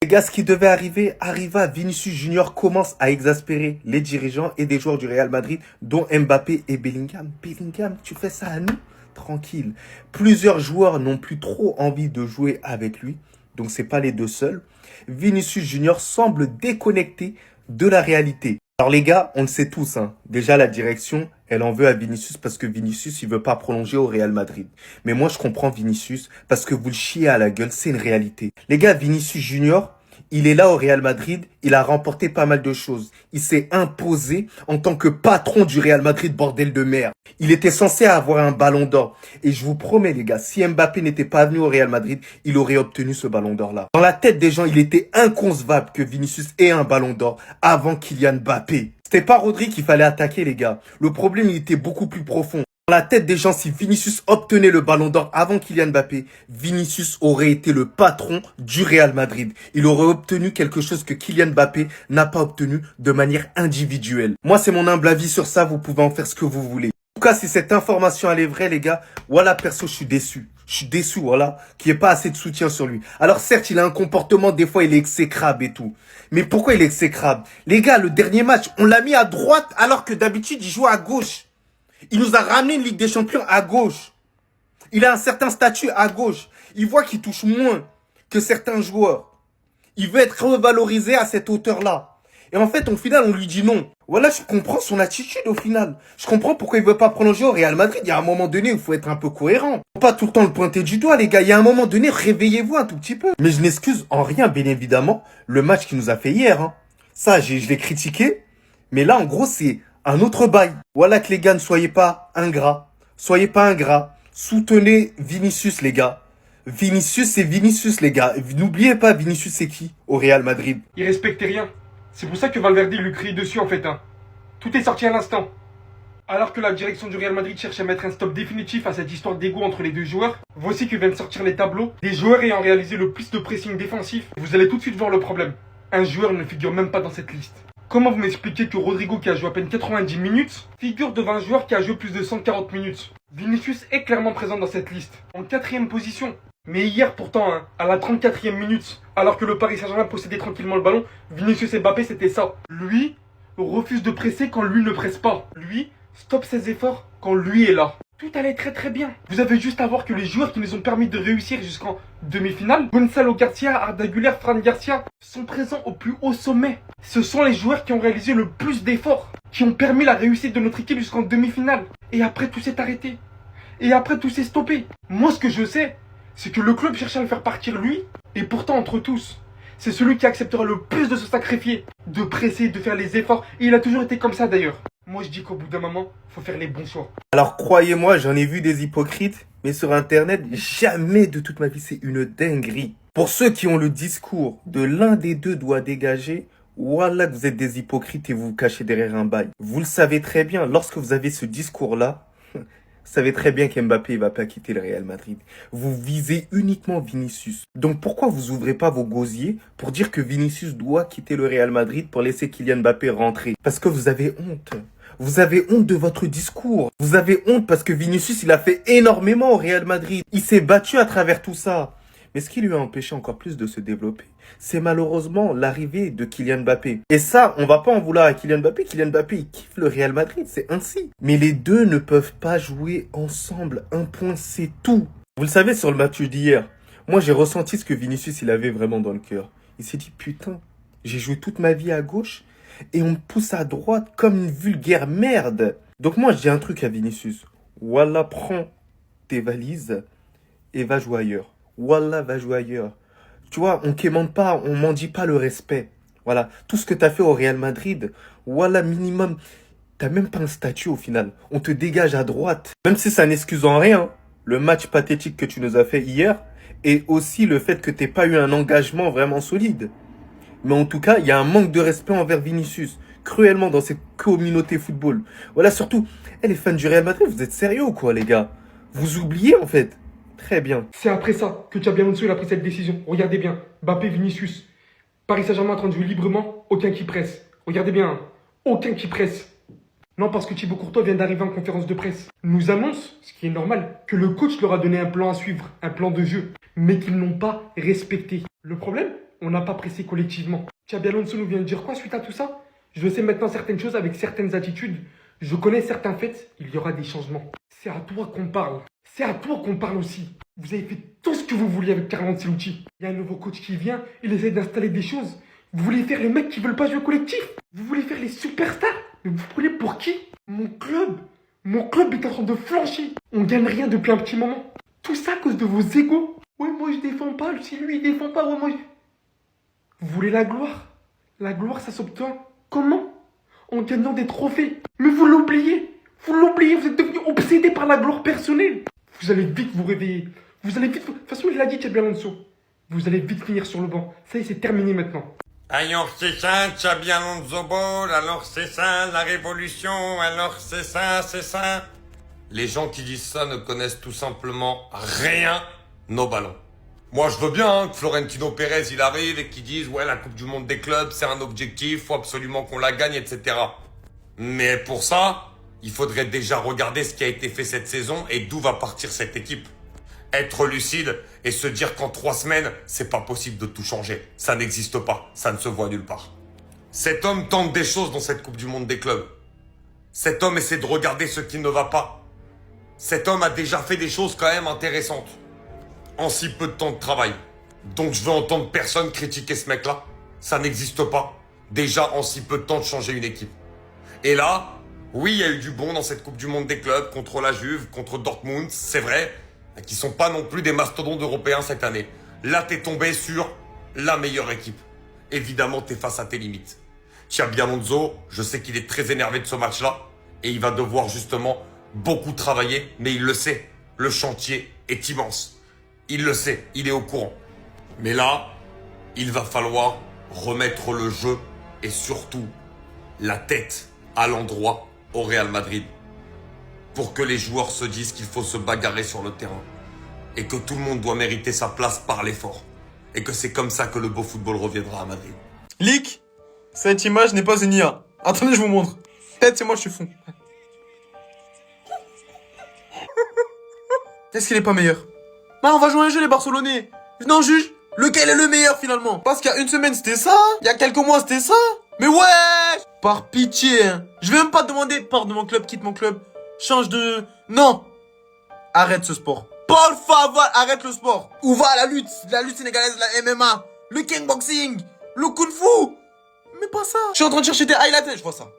gars, ce qui devait arriver, arriva. Vinicius Junior commence à exaspérer les dirigeants et des joueurs du Real Madrid, dont Mbappé et Bellingham. Bellingham, tu fais ça à nous? Tranquille. Plusieurs joueurs n'ont plus trop envie de jouer avec lui, donc c'est pas les deux seuls. Vinicius Junior semble déconnecté de la réalité. Alors les gars, on le sait tous, hein. Déjà la direction, elle en veut à Vinicius parce que Vinicius, il veut pas prolonger au Real Madrid. Mais moi, je comprends Vinicius parce que vous le chiez à la gueule, c'est une réalité. Les gars, Vinicius Junior, il est là au Real Madrid, il a remporté pas mal de choses. Il s'est imposé en tant que patron du Real Madrid, bordel de merde. Il était censé avoir un ballon d'or. Et je vous promets les gars, si Mbappé n'était pas venu au Real Madrid, il aurait obtenu ce ballon d'or là. Dans la tête des gens, il était inconcevable que Vinicius ait un ballon d'or avant Kylian Mbappé. C'était pas Rodri qu'il fallait attaquer les gars. Le problème, il était beaucoup plus profond. Dans la tête des gens, si Vinicius obtenait le ballon d'or avant Kylian Mbappé, Vinicius aurait été le patron du Real Madrid. Il aurait obtenu quelque chose que Kylian Mbappé n'a pas obtenu de manière individuelle. Moi, c'est mon humble avis sur ça, vous pouvez en faire ce que vous voulez. En tout cas, si cette information elle est vraie, les gars, voilà, perso, je suis déçu. Je suis déçu, voilà, qu'il n'y ait pas assez de soutien sur lui. Alors certes, il a un comportement, des fois, il est exécrable et tout. Mais pourquoi il est exécrable? Les gars, le dernier match, on l'a mis à droite alors que d'habitude, il joue à gauche. Il nous a ramené une Ligue des Champions à gauche. Il a un certain statut à gauche. Il voit qu'il touche moins que certains joueurs. Il veut être revalorisé à cette hauteur-là. Et en fait, au final, on lui dit non. Voilà, je comprends son attitude au final. Je comprends pourquoi il veut pas prolonger au Real Madrid. Il y a un moment donné où il faut être un peu cohérent. Faut pas tout le temps le pointer du doigt, les gars. Il y a un moment donné, réveillez-vous un tout petit peu. Mais je n'excuse en rien, bien évidemment, le match qu'il nous a fait hier. Hein. Ça, je l'ai critiqué. Mais là, en gros, c'est un autre bail. Voilà que les gars, ne soyez pas ingrats. Soyez pas ingrats. Soutenez Vinicius, les gars. Vinicius, c'est Vinicius, les gars. N'oubliez pas, Vinicius, c'est qui au Real Madrid? Il respectait rien. C'est pour ça que Valverde lui crie dessus en fait. Hein. Tout est sorti à l'instant. Alors que la direction du Real Madrid cherche à mettre un stop définitif à cette histoire d'ego entre les deux joueurs, voici que viennent sortir les tableaux des joueurs ayant réalisé le plus de pressing défensif. Vous allez tout de suite voir le problème. Un joueur ne figure même pas dans cette liste. Comment vous m'expliquez que Rodrigo, qui a joué à peine 90 minutes, figure devant un joueur qui a joué plus de 140 minutes? Vinicius est clairement présent dans cette liste, en 4ème position. Mais hier pourtant, hein, à la 34e minute, alors que le Paris Saint-Germain possédait tranquillement le ballon, Vinicius et Mbappé c'était ça. Lui refuse de presser quand lui ne presse pas. Lui stoppe ses efforts quand lui est là. Tout allait très très bien. Vous avez juste à voir que les joueurs qui nous ont permis de réussir jusqu'en demi-finale, Gonzalo Garcia, Arda Güler, Fran Garcia, sont présents au plus haut sommet. Ce sont les joueurs qui ont réalisé le plus d'efforts, qui ont permis la réussite de notre équipe jusqu'en demi-finale. Et après tout s'est arrêté. Et après tout s'est stoppé. Moi ce que je sais, c'est que le club cherchait à le faire partir lui, et pourtant entre tous, c'est celui qui acceptera le plus de se sacrifier, de presser, de faire les efforts, et il a toujours été comme ça d'ailleurs. Moi je dis qu'au bout d'un moment, faut faire les bons choix. Alors croyez-moi, j'en ai vu des hypocrites, mais sur internet, jamais de toute ma vie, c'est une dinguerie. Pour ceux qui ont le discours de l'un des deux doit dégager, voilà que vous êtes des hypocrites et vous vous cachez derrière un bail. Vous le savez très bien, lorsque vous avez ce discours-là, vous savez très bien qu'Mbappé ne va pas quitter le Real Madrid. Vous visez uniquement Vinicius. Donc pourquoi vous ouvrez pas vos gosiers pour dire que Vinicius doit quitter le Real Madrid pour laisser Kylian Mbappé rentrer? Parce que vous avez honte. Vous avez honte de votre discours. Vous avez honte parce que Vinicius, il a fait énormément au Real Madrid. Il s'est battu à travers tout ça. Mais ce qui lui a empêché encore plus de se développer, c'est malheureusement l'arrivée de Kylian Mbappé. Et ça, on va pas en vouloir à Kylian Mbappé. Kylian Mbappé, il kiffe le Real Madrid, c'est ainsi. Mais les deux ne peuvent pas jouer ensemble. Un point, c'est tout. Vous le savez, sur le match d'hier, moi j'ai ressenti ce que Vinicius, il avait vraiment dans le cœur. Il s'est dit, putain, j'ai joué toute ma vie à gauche et on me pousse à droite comme une vulgaire merde. Donc moi, je dis un truc à Vinicius. Voilà, prends tes valises et va jouer ailleurs. Wallah, va jouer ailleurs. Tu vois, on quémande pas, on mendie pas le respect. Voilà, tout ce que tu as fait au Real Madrid, Wallah, minimum, t'as même pas un statut au final. On te dégage à droite. Même si ça n'excuse en rien le match pathétique que tu nous as fait hier et aussi le fait que t'aies pas eu un engagement vraiment solide. Mais en tout cas, il y a un manque de respect envers Vinicius, cruellement dans cette communauté football. Voilà, surtout, les fans du Real Madrid, vous êtes sérieux ou quoi, les gars? Vous oubliez en fait. Très bien. C'est après ça que Xabi Alonso a pris cette décision. Regardez bien, Mbappé, Vinicius. Paris Saint-Germain en train de jouer librement, aucun qui presse. Regardez bien, hein. Aucun qui presse. Non, parce que Thibaut Courtois vient d'arriver en conférence de presse. Nous annonce, ce qui est normal, que le coach leur a donné un plan à suivre, un plan de jeu, mais qu'ils n'ont pas respecté. Le problème, On n'a pas pressé collectivement. Xabi Alonso nous vient de dire quoi suite à tout ça? Je sais maintenant certaines choses avec certaines attitudes. Je connais certains faits. Il y aura des changements. C'est à toi qu'on parle. C'est à toi qu'on parle aussi. Vous avez fait tout ce que vous vouliez avec Carlo Ancelotti. Il y a un nouveau coach qui vient. Il essaie d'installer des choses. Vous voulez faire les mecs qui veulent pas jouer collectif. Vous voulez faire les superstars. Mais vous prenez pour qui? Mon club est en train de flancher. On gagne rien depuis un petit moment. Tout ça à cause de vos égos. Ouais, moi je défends pas. Si lui il défend pas, ouais, moi Vous voulez la gloire? La gloire, ça s'obtient comment? En gagnant des trophées. Mais vous l'oubliez. Vous l'oubliez. Vous êtes devenu obsédé par la gloire personnelle. Vous allez vite vous réveiller. Vous allez vite... De toute façon, il l'a dit, Xabi Alonso. Vous allez vite finir sur le banc. Ça y est, c'est terminé maintenant. Alors c'est ça, Xabi Alonso Ball, alors c'est ça, la révolution, alors c'est ça, c'est ça. Les gens qui disent ça ne connaissent tout simplement rien au ballon. Moi je veux bien que Florentino Pérez il arrive et qu'il dise ouais la Coupe du Monde des clubs c'est un objectif, faut absolument qu'on la gagne, etc. Mais pour ça, il faudrait déjà regarder ce qui a été fait cette saison et d'où va partir cette équipe. Être lucide et se dire qu'en 3 semaines, c'est pas possible de tout changer. Ça n'existe pas. Ça ne se voit nulle part. Cet homme tente des choses dans cette Coupe du Monde des clubs. Cet homme essaie de regarder ce qui ne va pas. Cet homme a déjà fait des choses quand même intéressantes. En si peu de temps de travail. Donc je veux entendre personne critiquer ce mec-là. Ça n'existe pas. Déjà en si peu de temps de changer une équipe. Et là, oui, il y a eu du bon dans cette Coupe du Monde des clubs contre la Juve, contre Dortmund, c'est vrai. Qui sont pas non plus des mastodontes européens cette année. Là, t'es tombé sur la meilleure équipe. Évidemment, t'es face à tes limites. Xabi Alonso, je sais qu'il est très énervé de ce match-là et il va devoir justement beaucoup travailler, mais il le sait. Le chantier est immense. Il le sait, il est au courant. Mais là, il va falloir remettre le jeu et surtout la tête à l'endroit au Real Madrid. Pour que les joueurs se disent qu'il faut se bagarrer sur le terrain. Et que tout le monde doit mériter sa place par l'effort. Et que c'est comme ça que le beau football reviendra à Madrid. Leak, cette image n'est pas une IA. Attendez, je vous montre. Peut-être c'est moi, je suis fou. Est-ce qu'il est pas meilleur? Bah, on va jouer un jeu, les Barcelonais. Non, juge, lequel est le meilleur finalement? Parce qu'il y a une semaine, c'était ça. Il y a quelques mois, c'était ça. Mais ouais! Par pitié, hein. Je vais même pas te demander, pars de mon club, quitte mon club. Change de... Non. Arrête ce sport. Paul favor, arrête le sport. Où va la lutte sénégalaise, la MMA, le kickboxing, le kung fu. Mais pas ça. Je suis en train de chercher des highlights, je vois ça.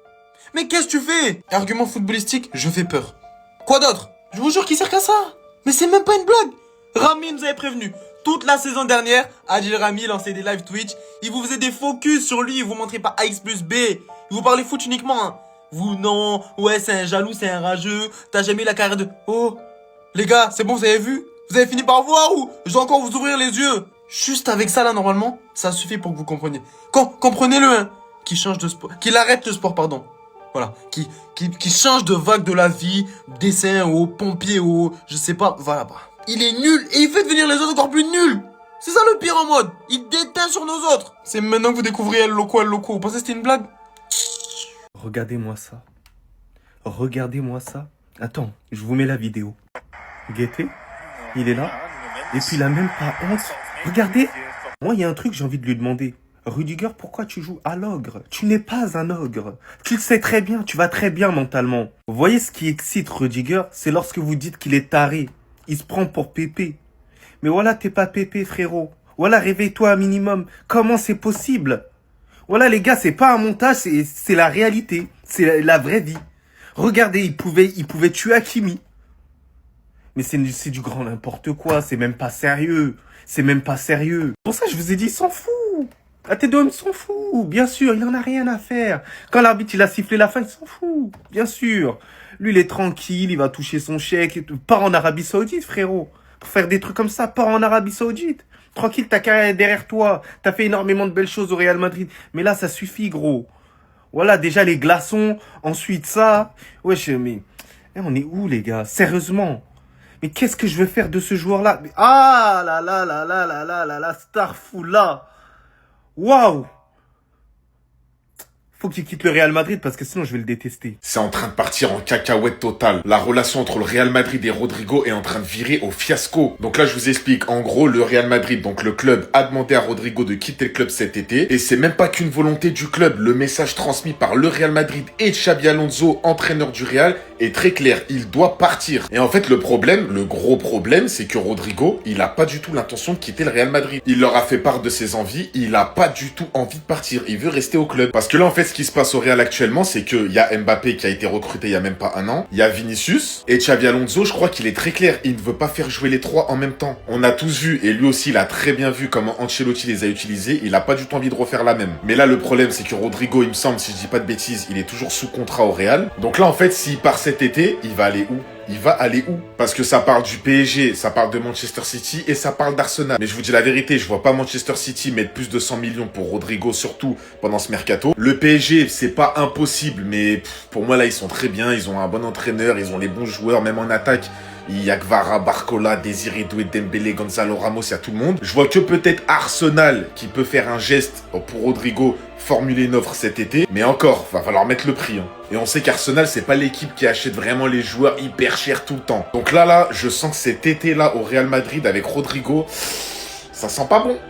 Mais qu'est-ce que tu fais? Argument footballistique, je fais peur. Quoi d'autre? Je vous jure qu'il sert qu'à ça. Mais c'est même pas une blague. Rami nous avait prévenu. Toute la saison dernière, Adil Rami lançait des live Twitch. Il vous faisait des focus sur lui. Il vous montrait pas X plus B. Il vous parlait foot uniquement. Hein. Vous, non. Ouais, c'est un jaloux, c'est un rageux. T'as jamais eu la carrière de... Oh, les gars, c'est bon, vous avez vu? Vous avez fini par voir ou je dois encore vous ouvrir les yeux? Juste avec ça, là, normalement, ça suffit pour que vous compreniez. Comprenez-le, hein. Qui change de sport. Qu'il arrête le sport, pardon. Voilà. Qui change de vague de la vie. Dessin au pompier au... Je sais pas. Voilà, bah. Il est nul et il fait devenir les autres encore plus nuls. C'est ça le pire en mode. Il déteint sur nos autres. C'est maintenant que vous découvrez El Loco. Vous pensez que c'était une blague? Regardez-moi ça. Regardez-moi ça. Attends, je vous mets la vidéo. Guettez, il est là. Et puis il a même pas honte. Regardez. Moi, il y a un truc, j'ai envie de lui demander. Rudiger, pourquoi tu joues à l'ogre? Tu n'es pas un ogre. Tu le sais très bien, tu vas très bien mentalement. Vous voyez ce qui excite Rudiger? C'est lorsque vous dites qu'il est taré. Il se prend pour Pépé. Mais voilà, t'es pas Pépé, frérot. Voilà, réveille-toi un minimum. Comment c'est possible? Voilà, les gars, c'est pas un montage, c'est la réalité. C'est la vraie vie. Regardez, il pouvait tuer Hakimi. Mais c'est du grand n'importe quoi. C'est même pas sérieux. C'est même pas sérieux. Pour ça, je vous ai dit, il s'en fout. La tête d'homme s'en fout. Bien sûr, il en a rien à faire. Quand l'arbitre, il a sifflé la fin, il s'en fout. Bien sûr. Lui, il est tranquille, il va toucher son chèque. Pars en Arabie Saoudite, frérot. Pour faire des trucs comme ça, pars en Arabie Saoudite. Tranquille, ta carrière est derrière toi. T'as fait énormément de belles choses au Real Madrid. Mais là, ça suffit, gros. Voilà, déjà les glaçons. Ensuite, ça. Wesh, mais... on est où, les gars? Sérieusement. Mais qu'est-ce que je veux faire de ce joueur-là? Ah là là là là là là là là, Starful là. Waouh. Faut qu'il quitte le Real Madrid parce que sinon je vais le détester. C'est en train de partir en cacahuète totale. La relation entre le Real Madrid et Rodrigo est en train de virer au fiasco. Donc là, je vous explique. En gros, le Real Madrid, donc le club, a demandé à Rodrigo de quitter le club cet été. Et c'est même pas qu'une volonté du club. Le message transmis par le Real Madrid et Xabi Alonso, entraîneur du Real, est très clair. Il doit partir. Et en fait, le gros problème, c'est que Rodrigo, il a pas du tout l'intention de quitter le Real Madrid. Il leur a fait part de ses envies. Il a pas du tout envie de partir. Il veut rester au club. Parce que là, en fait, ce qui se passe au Real actuellement, c'est qu'il y a Mbappé qui a été recruté il y a même pas un an, il y a Vinicius, et Xabi Alonso, je crois qu'il est très clair, il ne veut pas faire jouer les trois en même temps. On a tous vu, et lui aussi il a très bien vu comment Ancelotti les a utilisés, il a pas du tout envie de refaire la même. Mais là le problème c'est que Rodrigo, il me semble, si je dis pas de bêtises, il est toujours sous contrat au Real. Donc là en fait, s'il part cet été, il va aller où ? Il va aller où? Parce que ça parle du PSG, ça parle de Manchester City et ça parle d'Arsenal. Mais je vous dis la vérité, je vois pas Manchester City mettre plus de 100 millions pour Rodrigo, surtout pendant ce mercato. Le PSG, c'est pas impossible, mais pour moi là, ils sont très bien, ils ont un bon entraîneur, ils ont les bons joueurs, même en attaque. Il y a Kvara, Barcola, Désiré Doué, Dembélé, Gonzalo Ramos, il y a tout le monde. Je vois que peut-être Arsenal qui peut faire un geste pour Rodrigo, formuler une offre cet été. Mais encore, va falloir mettre le prix. Et on sait qu'Arsenal, c'est pas l'équipe qui achète vraiment les joueurs hyper chers tout le temps. Donc là, je sens que cet été-là au Real Madrid avec Rodrigo, ça sent pas bon.